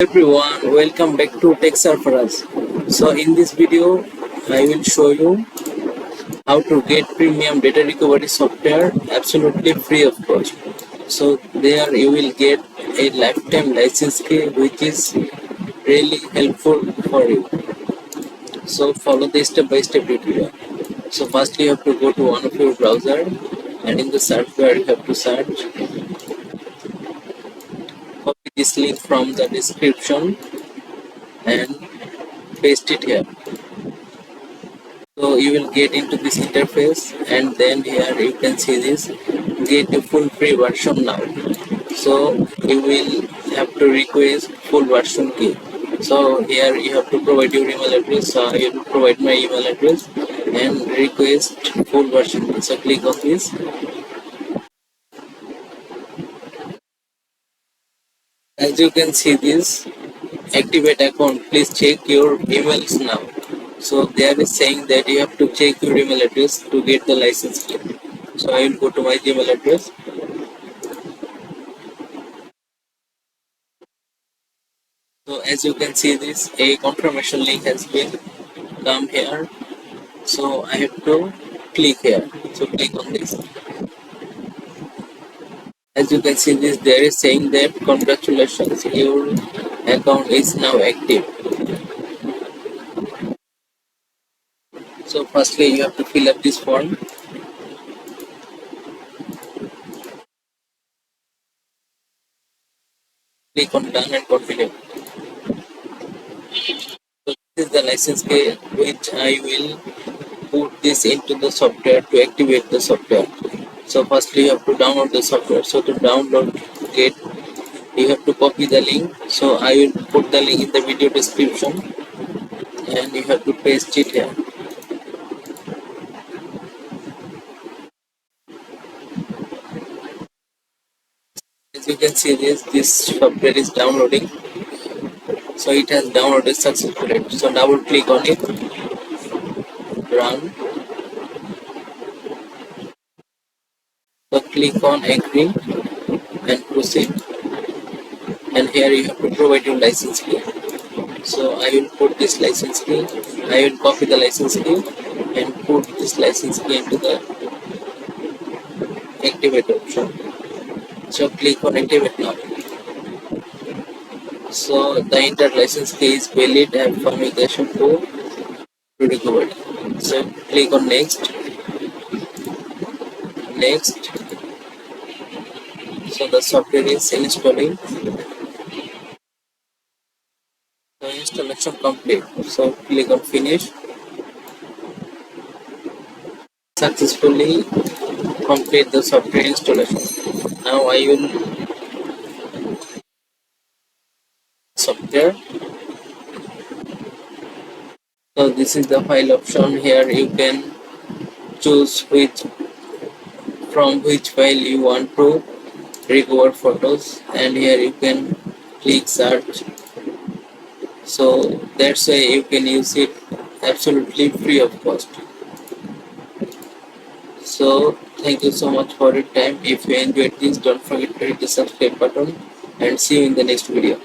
Everyone, welcome back to Tech Surfers. So in this video, I will show you how to get premium data recovery software absolutely free of cost. So there you will get a lifetime license key which is really helpful for you. So follow the step-by-step tutorial. So first you have to go to one of your browser and in the search bar you have to search. Copy this link from the description and paste it here. So you will get into this interface and then here you can see this get a full free version now. So you will have to request full version key. So here you have to provide your email address. So I will provide my email address and request full version key. So click on this. As you can see this activate account, please check your emails now. So there is saying that you have to check your email address to get the license key. So I will go to my Gmail address. So as you can see this a confirmation link has been come here. So I have to click here. So click on this. As you can see this there is saying that congratulations, your account is now active. So firstly you have to fill up this form. Click on done and continue. So this is the license key which I will put this into the software to activate the software. So firstly you have to download the software. So to download it you have to copy the link. So I will put the link in the video description and you have to paste it here. As you can see this software is downloading. So it has downloaded successfully. So double click on it, run. So click on agree and proceed. And here you have to provide your license key. So I will put this license key. I will copy the license key and put this license key into the activate option. So click on activate now. So the entered license key is valid and for migration to recovery. So click on next. Next. So the software is installing. The installation complete. So click on finish. Successfully complete the software installation. Now I will software. So this is the file option. Here you can choose from which file you want to recover photos and here you can click search. So that's why you can use it absolutely free of cost. So thank you so much for your time. If you enjoyed this, don't forget to hit the subscribe button and see you in the next video.